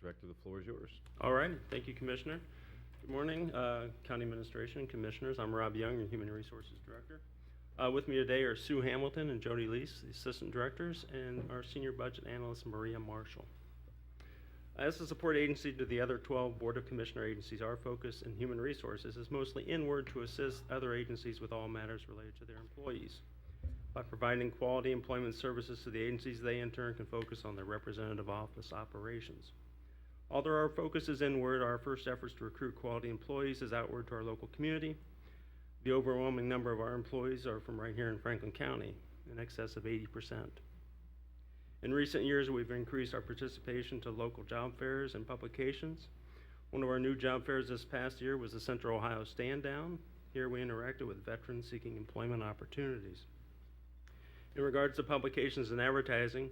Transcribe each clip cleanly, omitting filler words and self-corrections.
Director, the floor is yours. All right, thank you, Commissioner. Good morning, County Administration and Commissioners. I'm Rob Young, your Human Resources Director. With me today are Sue Hamilton and Jody Lease, the Assistant Directors, and our Senior Budget Analyst, Maria Marshall. As a support agency to the other 12 Board of Commissioner agencies, our focus in human resources is mostly inward to assist other agencies with all matters related to their employees. By providing quality employment services to the agencies, they in turn can focus on their representative office operations. Although our focus is inward, our first efforts to recruit quality employees is outward to our local community. The overwhelming number of our employees are from right here in Franklin County, in excess of 80%. In recent years, we've increased our participation to local job fairs and publications. One of our new job fairs this past year was the Central Ohio Stand Down. Here we interacted with veterans seeking employment opportunities. In regards to publications and advertising,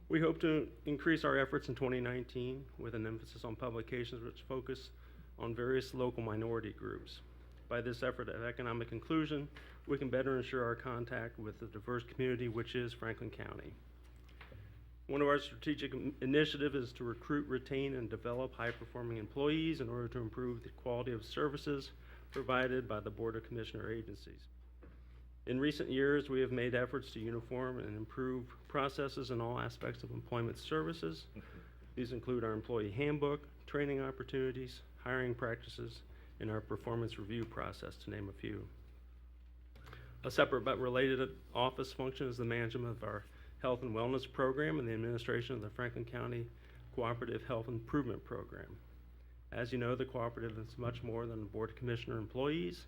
we hope to increase our efforts in 2019 with an emphasis on publications which focus on various local minority groups. By this effort of economic inclusion, we can better ensure our contact with the diverse community which is Franklin County. One of our strategic initiatives is to recruit, retain, and develop high-performing employees in order to improve the quality of services provided by the Board of Commissioner agencies. In recent years, we have made efforts to uniform and improve processes in all aspects of employment services. These include our employee handbook, training opportunities, hiring practices, and our performance review process, to name a few. A separate but related office function is the management of our Health and Wellness Program and the administration of the Franklin County Cooperative Health Improvement Program. As you know, the cooperative is much more than the Board of Commissioner employees.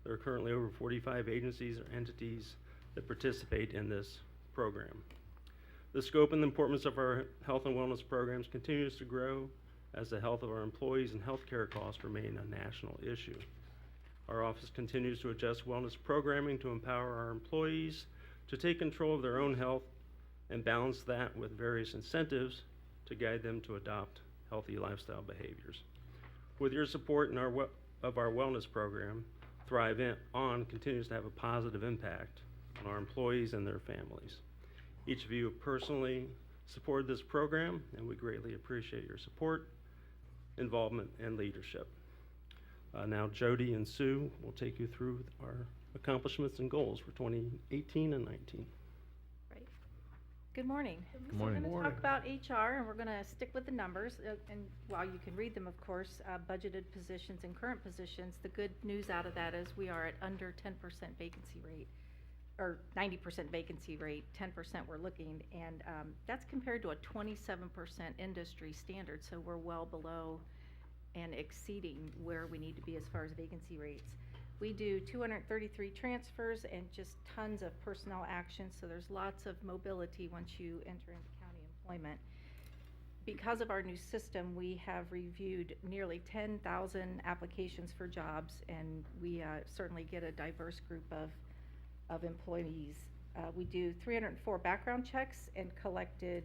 There are currently over 45 agencies or entities that participate in this program. The scope and the importance of our health and wellness programs continues to grow as the health of our employees and healthcare costs remain a national issue. Our office continues to adjust wellness programming to empower our employees to take control of their own health and balance that with various incentives to guide them to adopt healthy lifestyle behaviors. With your support in of our wellness program, Thrive On continues to have a positive impact on our employees and their families. Each of you have personally supported this program, and we greatly appreciate your support, involvement, and leadership. Now Jody and Sue will take you through our accomplishments and goals for 2018 and 19. Right. Good morning. Good morning. So we're going to talk about HR, and we're going to stick with the numbers. And while you can read them, of course, budgeted positions and current positions, the good news out of that is we are at under 10% vacancy rate, or 90% vacancy rate, 10% we're looking, and that's compared to a 27% industry standard, so we're well below and exceeding where we need to be as far as vacancy rates. We do 233 transfers and just tons of personnel actions, so there's lots of mobility once you enter into county employment. Because of our new system, we have reviewed nearly 10,000 applications for jobs, and we certainly get a diverse group of employees. We do 304 background checks and collected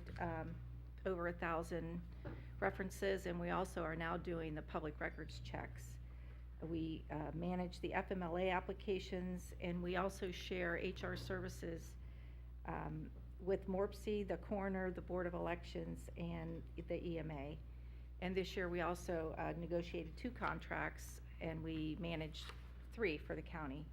over 1,000 references, and we also are now doing the public records checks. We manage the FMLA applications, and we also share HR services with MORPC, the coroner, the Board of Elections, and the EMA. And this year we also negotiated 2 contracts, and we managed 3 for the county.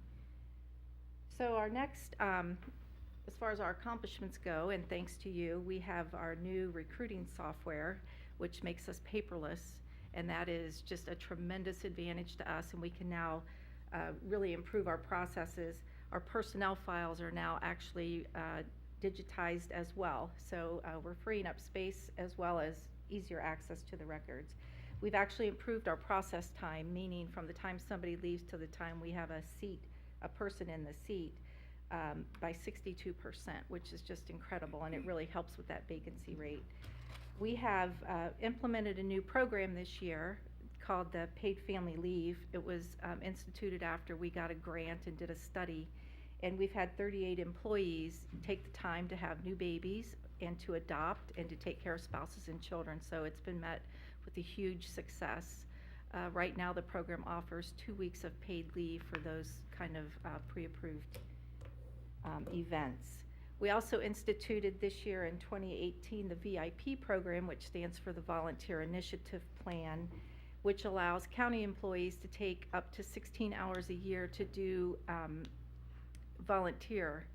So our next, as far as our accomplishments go, and thanks to you, we have our new recruiting software, which makes us paperless, and that is just a tremendous advantage to us, and we can now really improve our processes. Our personnel files are now actually digitized as well, so we're freeing up space as well as easier access to the records. We've actually improved our process time, meaning from the time somebody leaves to the time we have a person in the seat, by 62%, which is just incredible, and it really helps with that vacancy rate. We have implemented a new program this year called the Paid Family Leave. It was instituted after we got a grant and did a study, and we've had 38 employees take the time to have new babies and to adopt and to take care of spouses and children, so it's been met with a huge success. Right now the program offers 2 weeks of paid leave for those kind of pre-approved events. We also instituted this year in 2018 the VIP program, which stands for the Volunteer Initiative Plan, which allows county employees to take up to 16 hours a year to do volunteer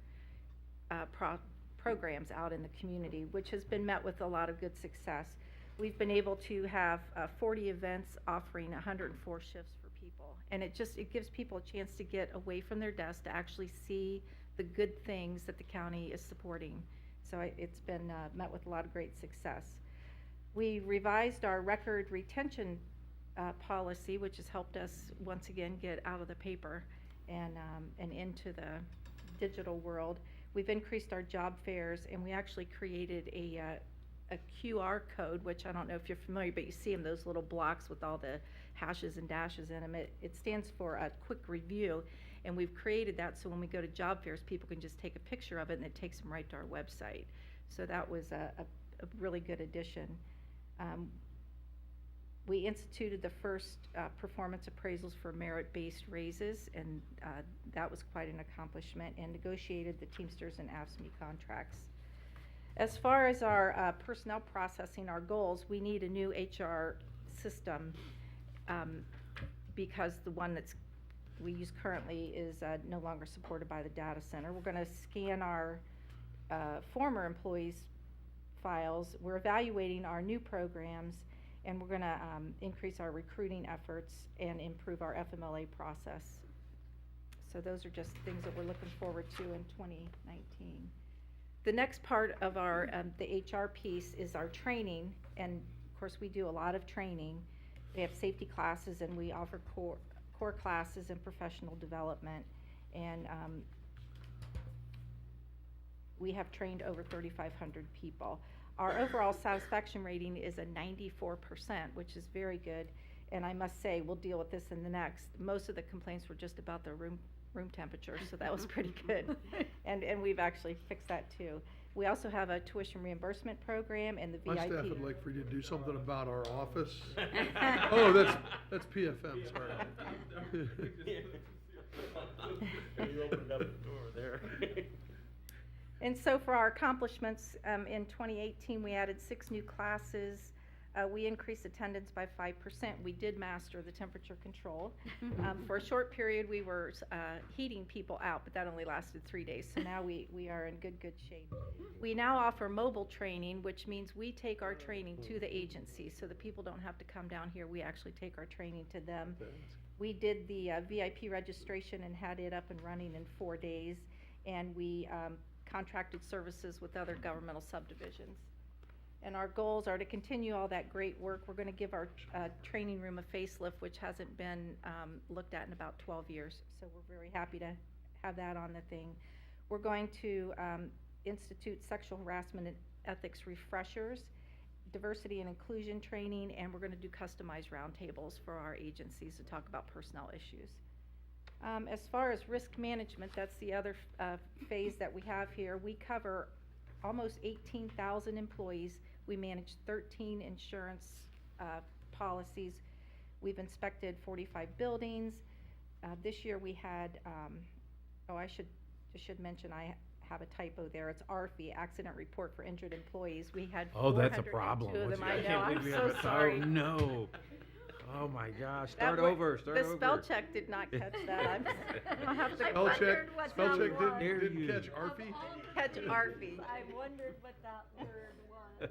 programs out in the community, which has been met with a lot of good success. We've been able to have 40 events offering 104 shifts for people. And it gives people a chance to get away from their desk to actually see the good things that the county is supporting. So it's been met with a lot of great success. We revised our record retention policy, which has helped us once again get out of the paper and into the digital world. We've increased our job fairs, and we actually created a QR code, which I don't know if you're familiar, but you see them, those little blocks with all the hashes and dashes in them. It stands for a quick review, and we've created that so when we go to job fairs, people can just take a picture of it, and it takes them right to our website. So that was a really good addition. We instituted the first performance appraisals for merit-based raises, and that was quite an accomplishment, and negotiated the Teamsters and AFSCME contracts. As far as our personnel processing, our goals, we need a new HR system because the one we use currently is no longer supported by the data center. We're going to scan our former employees' files. We're evaluating our new programs, and we're going to increase our recruiting efforts and improve our FMLA process. So those are just things that we're looking forward to in 2019. The next part of our the HR piece is our training, and of course we do a lot of training. We have safety classes, and we offer core classes and professional development, and we have trained over 3,500 people. Our overall satisfaction rating is a 94%, which is very good, and I must say, we'll deal with this in the next. Most of the complaints were just about the room temperature, so that was pretty good. And we've actually fixed that too. We also have a tuition reimbursement program and the VIP. My staff would like for you to do something about our office. Oh, that's PFM, sorry. You opened up the door there. And so for our accomplishments, in 2018, we added 6 new classes. We increased attendance by 5%. We did master the temperature control. For a short period, we were heating people out, but that only lasted 3 days. So now we are in good shape. We now offer mobile training, which means we take our training to the agency, so the people don't have to come down here. We actually take our training to them. We did the VIP registration and had it up and running in 4 days, and we contracted services with other governmental subdivisions. And our goals are to continue all that great work. We're going to give our training room a facelift, which hasn't been looked at in about 12 years. So we're very happy to have that on the thing. We're going to institute sexual harassment and ethics refreshers, diversity and inclusion training, and we're going to do customized roundtables for our agencies to talk about personnel issues. As far as risk management, that's the other phase that we have here. We cover almost 18,000 employees. We manage 13 insurance policies. We've inspected 45 buildings. This year we had, I should mention I have a typo there. It's ARFE, Accident Report for Injured Employees. We had 402 that's a problem. of them. I I know, can't believe I'm we so have a sorry. Oh, no. Oh, my gosh. That Start wa- over. The spell check did not catch that. I'll have to Spell check Dare didn't you. catch ARFE? catch ARFE. I wondered what that word was.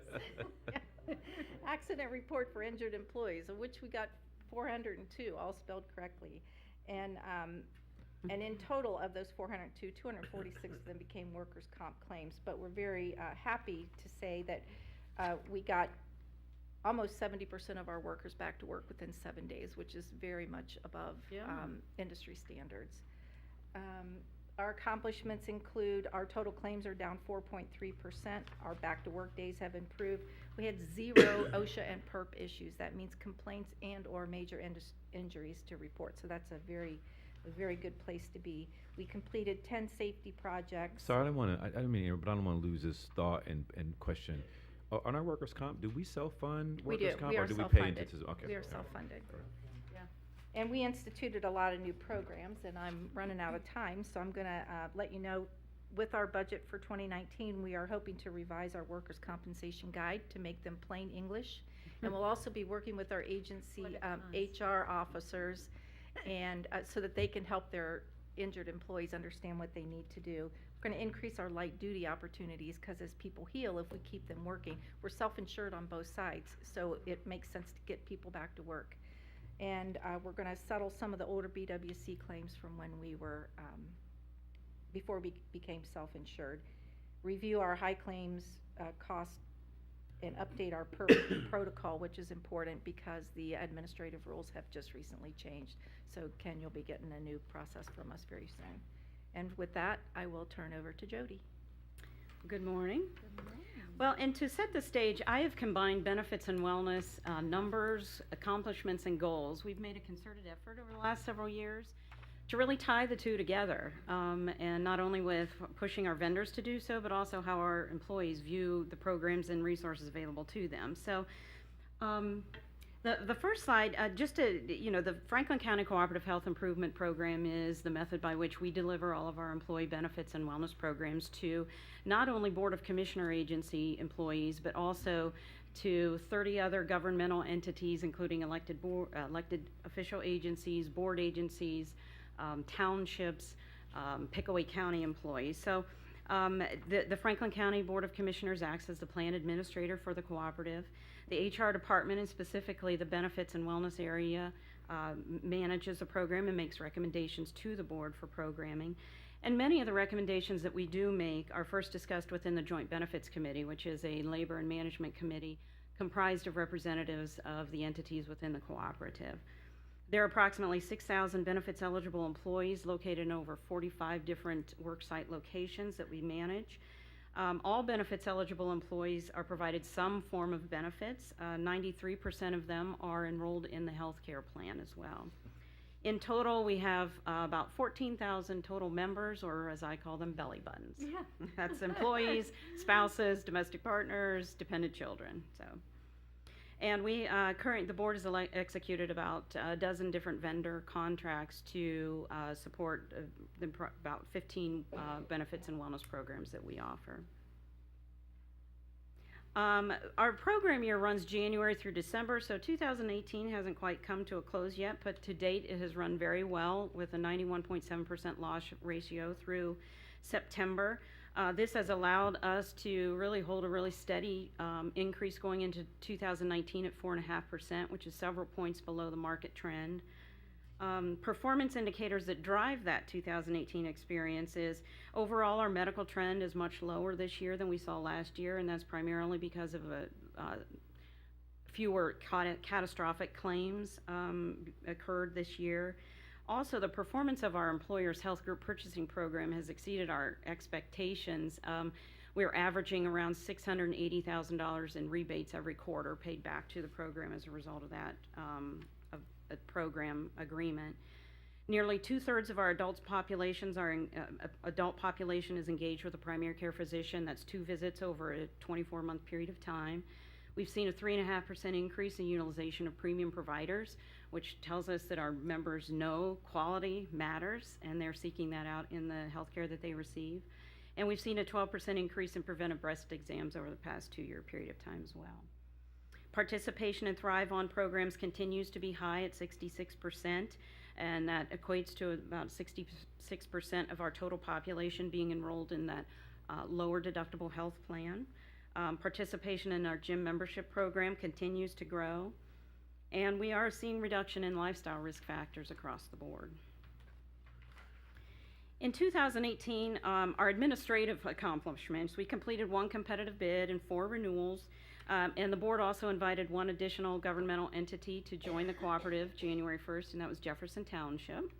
Accident Report for Injured Employees, of which we got 402, all spelled correctly. And in total of those 402, 246 of them became workers' comp claims. But we're very happy to say that we got almost 70% of our workers back to work within 7 days, which is very much above industry standards. Our accomplishments include our total claims are down 4.3%. Our back-to-work days have improved. We had 0 OSHA and PERP issues. That means complaints and or major injuries to report. So that's a very good place to be. We completed 10 safety projects. Sorry, I don't mean to, but I don't want to lose this thought and question. On our workers' comp, do we self-fund We do. workers' comp, We or are do we pay self-funded. into? Okay. We are self-funded. Yeah. And we instituted a lot of new programs, and I'm running out of time, so I'm going to let you know with our budget for 2019, we are hoping to revise our workers' compensation guide to make them plain English. And we'll also be working with our agency What nice. HR officers, and so that they can help their injured employees understand what they need to do. We're going to increase our light duty opportunities because as people heal, if we keep them working, we're self-insured on both sides, so it makes sense to get people back to work. And we're going to settle some of the older BWC claims from when we were, before we became self-insured. Review our high claims cost and update our protocol, which is important because the administrative rules have just recently changed. So Ken, you'll be getting a new process from us very soon. And with that, I will turn over to Jody. Good morning. Well, and to set the stage, I have combined benefits and wellness, numbers, accomplishments, and goals. We've made a concerted effort over the last several years to really tie the two together, and not only with pushing our vendors to do so, but also how our employees view the programs and resources available to them. So the first slide, just to, the Franklin County Cooperative Health Improvement Program is the method by which we deliver all of our employee benefits and wellness programs to not only Board of Commissioner agency employees, but also to 30 other governmental entities, including elected official agencies, board agencies, townships, Pickaway County employees. So the Franklin County Board of Commissioners acts as the plan administrator for the cooperative. The HR department, and specifically the benefits and wellness area, manages the program and makes recommendations to the board for programming. And many of the recommendations that we do make are first discussed within the Joint Benefits Committee, which is a labor and management committee comprised of representatives of the entities within the cooperative. There are approximately 6,000 benefits eligible employees located in over 45 different worksite locations that we manage. All benefits eligible employees are provided some form of benefits. 93% of them are enrolled in the health care plan as well. In total, we have about 14,000 total members, or as I call them, belly buttons. Yeah. That's employees, spouses, domestic partners, dependent children. So, and we the board has executed about a dozen different vendor contracts to support about 15 benefits and wellness programs that we offer. Our program year runs January through December, so 2018 hasn't quite come to a close yet, but to date it has run very well with a 91.7% loss ratio through September. This has allowed us to really hold a really steady increase going into 2019 at 4.5%, which is several points below the market trend. Performance indicators that drive that 2018 experience is overall our medical trend is much lower this year than we saw last year, and that's primarily because of fewer catastrophic claims occurred this year. Also, the performance of our employers' health group purchasing program has exceeded our expectations. We're averaging around $680,000 in rebates every quarter paid back to the program as a result of that program agreement. Nearly 2/3 of our adult population is engaged with a primary care physician. That's 2 visits over a 24-month period of time. We've seen a 3.5% increase in utilization of premium providers, which tells us that our members know quality matters and they're seeking that out in the healthcare that they receive. And we've seen a 12% increase in preventive breast exams over the past 2-year period of time as well. Participation in Thrive On programs continues to be high at 66%, and that equates to about 66% of our total population being enrolled in that lower deductible health plan. Participation in our gym membership program continues to grow, and we are seeing reduction in lifestyle risk factors across the board. In 2018, our administrative accomplishments, we completed 1 competitive bid and 4 renewals, and the board also invited 1 additional governmental entity to join the cooperative January 1st, and that was Jefferson Township.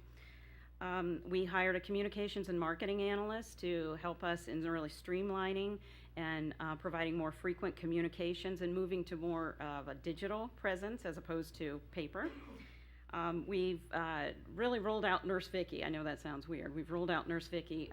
We hired a communications and marketing analyst to help us in really streamlining and providing more frequent communications and moving to more of a digital presence as opposed to paper. We've really rolled out Nurse Vicky. I know that sounds weird. We've rolled out Nurse Vicky.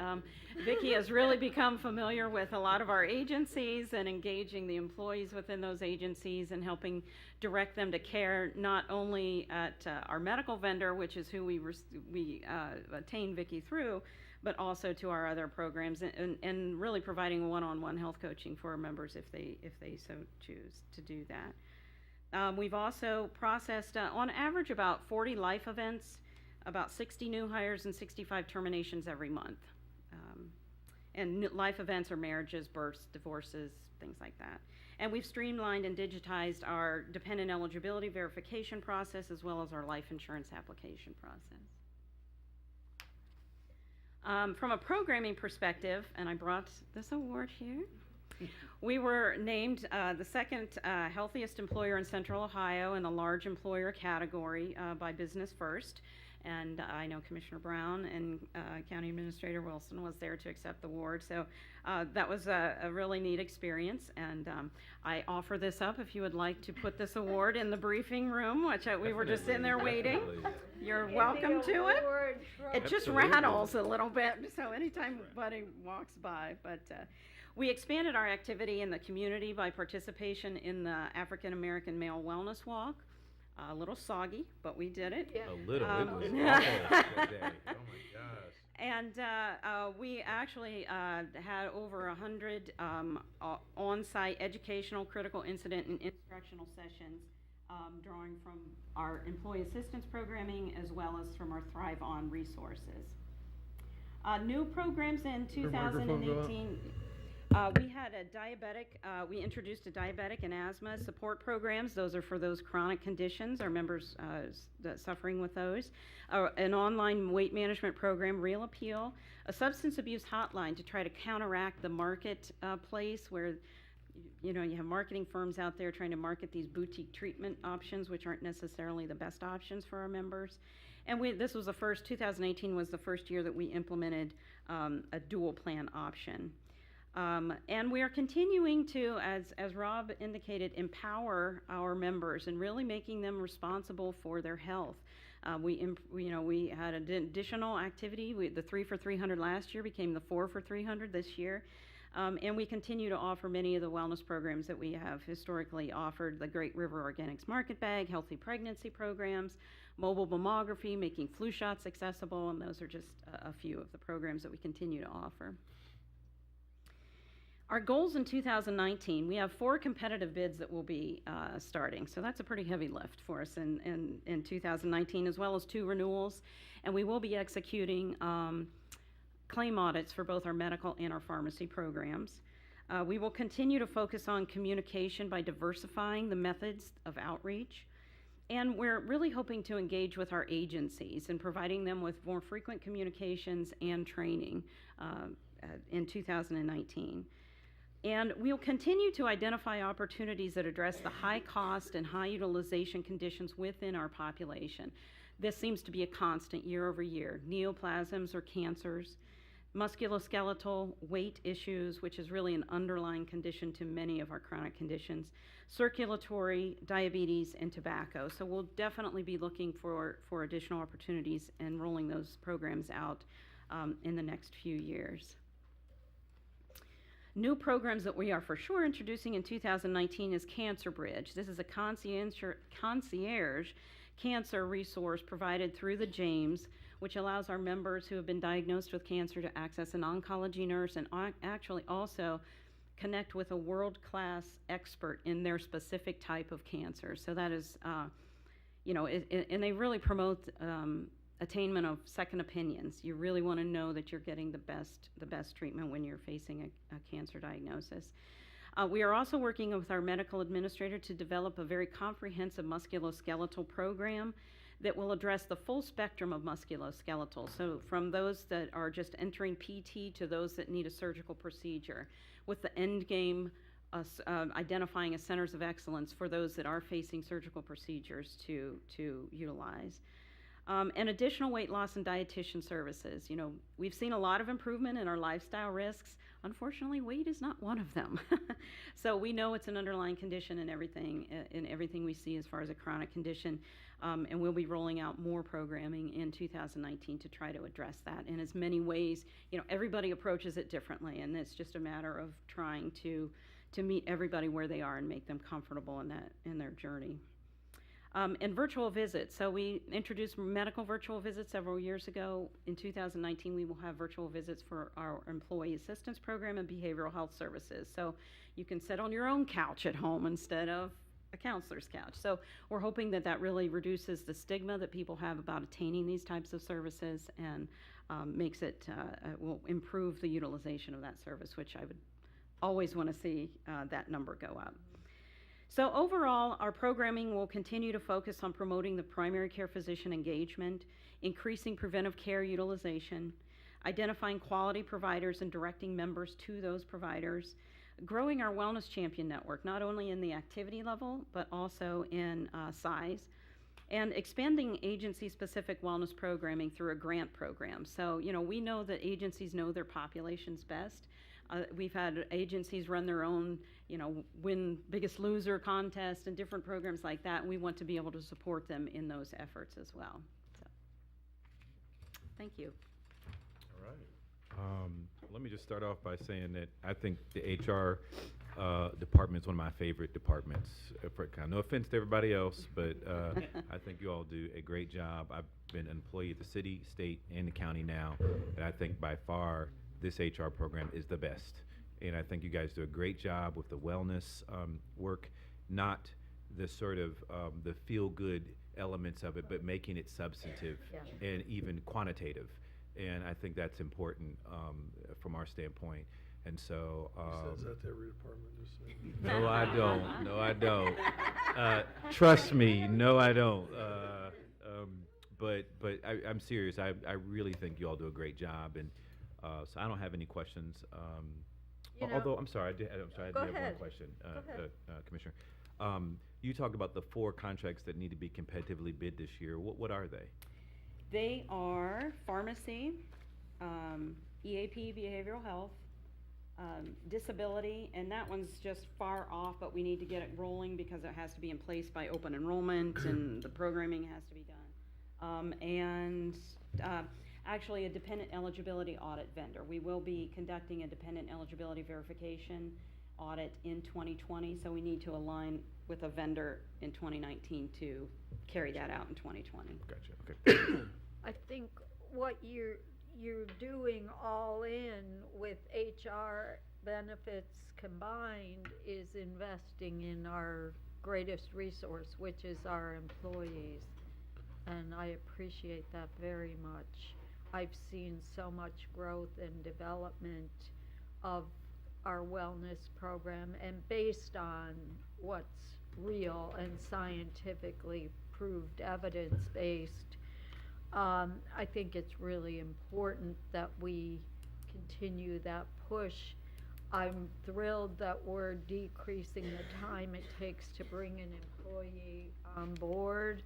Vicky has really become familiar with a lot of our agencies and engaging the employees within those agencies and helping direct them to care not only at our medical vendor, which is who we attain Vicky through, but also to our other programs, and really providing one-on-one health coaching for our members if they so choose to do that. We've also processed, on average, about 40 life events, about 60 new hires, and 65 terminations every month. And life events are marriages, births, divorces, things like that. And we've streamlined and digitized our dependent eligibility verification process as well as our life insurance application process. From a programming perspective, and I brought this award here, we were named the second healthiest employer in Central Ohio in the large employer category by Business First. And I know Commissioner Brown and County Administrator Wilson was there to accept the award. So that was a really neat experience. And I offer this up if you would like to put this award in the briefing room, which we were just sitting there waiting. You're welcome to it. It just Absolutely. rattles a little bit, so anytime somebody walks by. But we expanded our activity in the community by participation in the African American Male Wellness Walk. A little soggy, but we did it. A little, it was Yeah. awful that day. Oh my gosh. And we actually had over 100 on-site educational, critical incident, and instructional sessions, drawing from our employee assistance programming as well as from our Thrive On resources. New programs in Your microphone go up? 2018. We had a diabetic, we introduced a diabetic and asthma support programs. Those are for those chronic conditions, our members suffering with those. An online weight management program, Real Appeal. A substance abuse hotline to try to counteract the marketplace where, you know, you have marketing firms out there trying to market these boutique treatment options, which aren't necessarily the best options for our members. And this was the first, 2018 was the first year that we implemented a dual plan option. And we are continuing to, as Rob indicated, empower our members and really making them responsible for their health. We had an additional activity. The 3 for 300 last year became the 4 for 300 this year. And we continue to offer many of the wellness programs that we have historically offered, the Great River Organics Market Bag, healthy pregnancy programs, mobile mammography, making flu shots accessible, and those are just a few of the programs that we continue to offer. Our goals in 2019, we have 4 competitive bids that will be starting. So that's a pretty heavy lift for us in 2019, as well as 2 renewals. And we will be executing claim audits for both our medical and our pharmacy programs. We will continue to focus on communication by diversifying the methods of outreach. And we're really hoping to engage with our agencies and providing them with more frequent communications and training in 2019. And we'll continue to identify opportunities that address the high cost and high utilization conditions within our population. This seems to be a constant year over year. Neoplasms or cancers, musculoskeletal weight issues, which is really an underlying condition to many of our chronic conditions, circulatory, diabetes, and tobacco. So we'll definitely be looking for additional opportunities and rolling those programs out in the next few years. New programs that we are for sure introducing in 2019 is Cancer Bridge. This is a concierge cancer resource provided through the James, which allows our members who have been diagnosed with cancer to access an oncology nurse and actually also connect with a world-class expert in their specific type of cancer. So that is, and they really promote attainment of second opinions. You really want to know that you're getting the best treatment when you're facing a cancer diagnosis. We are also working with our medical administrator to develop a very comprehensive musculoskeletal program that will address the full spectrum of musculoskeletal. So from those that are just entering PT to those that need a surgical procedure, with the end game identifying a centers of excellence for those that are facing surgical procedures to utilize. And additional weight loss and dietitian services. You know, we've seen a lot of improvement in our lifestyle risks. Unfortunately, weight is not one of them. So we know it's an underlying condition in everything we see as far as a chronic condition. And we'll be rolling out more programming in 2019 to try to address that in as many ways. You know, everybody approaches it differently, and it's just a matter of trying to meet everybody where they are and make them comfortable in their journey. And virtual visits. So we introduced medical virtual visits several years ago. In 2019, we will have virtual visits for our employee assistance program and behavioral health services. So you can sit on your own couch at home instead of a counselor's couch. So we're hoping that that really reduces the stigma that people have about attaining these types of services and makes it, will improve the utilization of that service, which I would always want to see that number go up. So overall, our programming will continue to focus on promoting the primary care physician engagement, increasing preventive care utilization, identifying quality providers and directing members to those providers, growing our wellness champion network, not only in the activity level, but also in size, and expanding agency-specific wellness programming through a grant program. So, you know, we know that agencies know their populations best. We've had agencies run their own, you know, win Biggest Loser contest and different programs like that. And we want to be able to support them in those efforts as well. So, thank you. All right. Let me just start off by saying that I think the HR department is one of my favorite departments. No offense to everybody else, but I think you all do a great job. I've been an employee at the city, state, and the county now, and I think by far this HR program is the best. And I think you guys do a great job with the wellness work, not the sort of the feel-good elements of it, but making it substantive and even quantitative. And I think that's important from our standpoint. And so, He says that to every department, just saying. no, I don't. No, I don't. Trust me, no, I don't. But I'm serious. I really think you all do a great job, and so I don't have any questions. You know- Although I'm sorry, I did have one ahead. question, Go ahead. Commissioner. You talked about the 4 contracts that need to be competitively bid this year. What are they? They are pharmacy, EAP, behavioral health, disability, and that one's just far off, but we need to get it rolling because it has to be in place by open enrollment and the programming has to be done. Actually a dependent eligibility audit vendor. We will be conducting a dependent eligibility verification audit in 2020, so we need to align with a vendor in 2019 to carry that out in 2020. Gotcha, okay. I think what you're doing all in with HR benefits combined is investing in our greatest resource, which is our employees. And I appreciate that very much. I've seen so much growth and development of our wellness program, and based on what's real and scientifically proved, evidence-based, I think it's really important that we continue that push. I'm thrilled that we're decreasing the time it takes to bring an employee on board.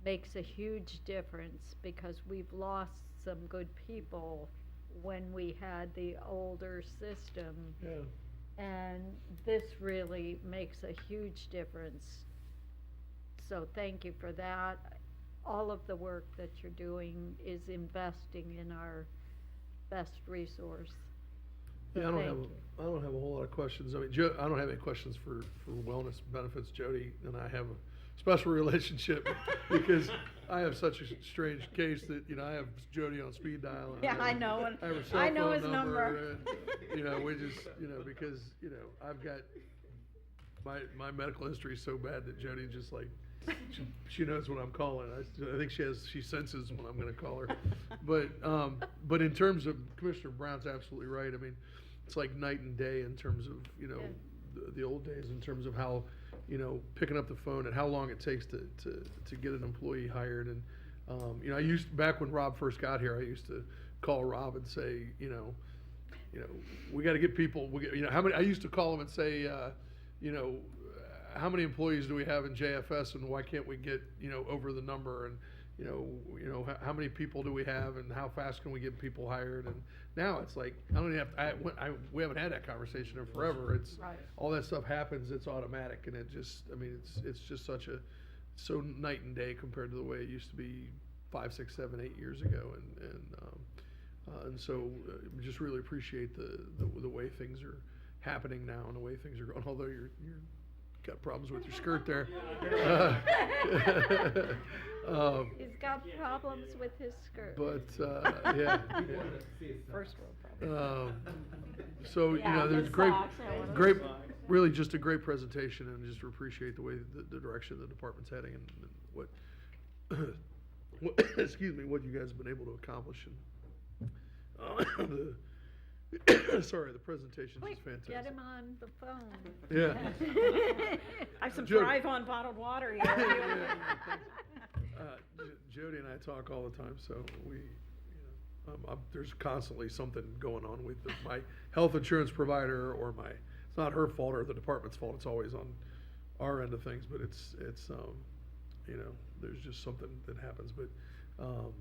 Makes a huge difference because we've lost some good people when we had the older system. Yeah. And this really makes a huge difference. So thank you for that. All of the work that you're doing is investing in our best resource. So Yeah, I thank don't have a whole lot of questions. I mean, I don't have any questions for wellness benefits. Jody and I have a special relationship because I have such a strange case that, you know, I have Jody on speed dial. And Yeah, I know, and I have her cell I know phone his number. and, you know, we just, you know, because, you know, I've got, my medical history is so bad that Jody just like, she knows what I'm calling. I think she senses when I'm gonna call her. But in terms of, Commissioner Brown's absolutely right. I mean, it's like night and day in terms of, you know, the old days in terms of how, you know, picking up the phone and how long it takes to get an employee hired. And, you know, back when Rob first got here, I used to call Rob and say, you know, we gotta get people, you know, I used to call him and say, you know, how many employees do we have in JFS and why can't we get, you know, over the number, and, you know, how many people do we have and how fast can we get people hired? And now it's like, I don't even have, we haven't had that conversation in forever. It's, Right. all that stuff happens, it's automatic, and it just, I mean, it's just so night and day compared to the way it used to be 5, 6, 7, 8 years ago. And so just really appreciate the way things are happening now and the way things are going, although you're got problems with your skirt there. He's got problems with his skirt. But, yeah. First world problem. So, you know, there's great, really just a great presentation, and just appreciate the way, the direction the department's heading, and what, excuse me, what you guys have been able to accomplish. And, sorry, the presentation is Quick, fantastic. get him on the phone. Yeah. I have some Jody. Thrive on bottled water here. Jody and I talk all the time, so we, there's constantly something going on with my health insurance provider, or it's not her fault or the department's fault, it's always on our end of things, but it's, there's just something that happens, but, Well,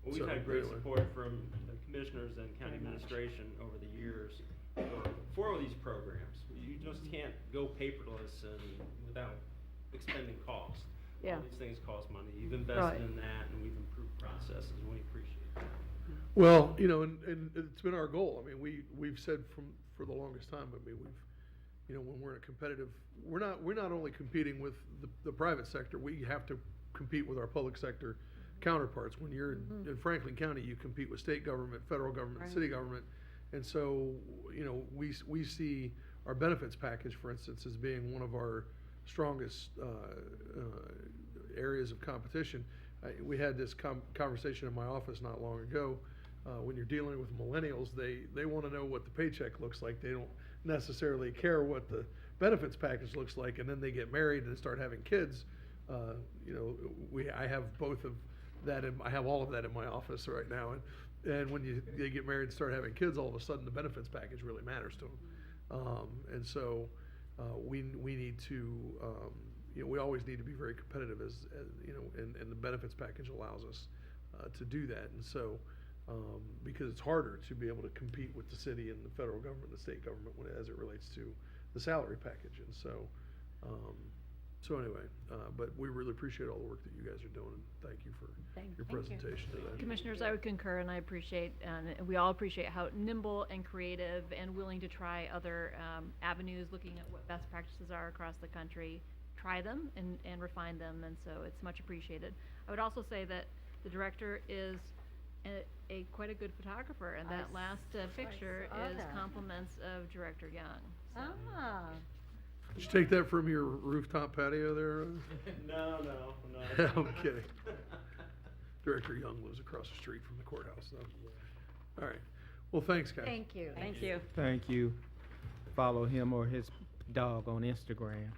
we've so, had great anyway. support from the commissioners and county administration over the years for all these programs. You just can't go paperless and without expending cost. Yeah. All these things cost money. You've Right. invested in that, and we've improved processes, and we appreciate that. Well, and it's been our goal. I mean, we've said for the longest time, I mean, when we're in a competitive, we're not only competing with the private sector, we have to compete with our public sector counterparts. When you're in Franklin County, you compete with state government, federal government, Right. city government. And so, we see our benefits package, for instance, as being one of our strongest areas of competition. We had this conversation in my office not long ago. When you're dealing with millennials, they want to know what the paycheck looks like. They don't necessarily care what the benefits package looks like, and then they get married and start having kids. I have both of that, I have all of that in my office right now, and when they get married and start having kids, all of a sudden the benefits package really matters to them. And so we need to, we always need to be very competitive as and the benefits package allows us to do that. And so, because it's harder to be able to compete with the city and the federal government, the state government, as it relates to the salary package. And so, anyway, but we really appreciate all the work that you guys are doing, and thank you for your presentation today. Commissioners, I would concur, and I appreciate, and we all appreciate how nimble and creative and willing to try other avenues, looking at what best practices are across the country, try them and refine them, and so it's much appreciated. I would also say that the director is quite a good photographer, and that last picture saw is that. compliments of Director Young. So. Ah, Did you take that from your rooftop patio there? No. I'm kidding. Director Young lives across the street from the courthouse, so. All right. Well, thanks, guys. thank you. Thank you. Thank you. Follow him or his dog on Instagram.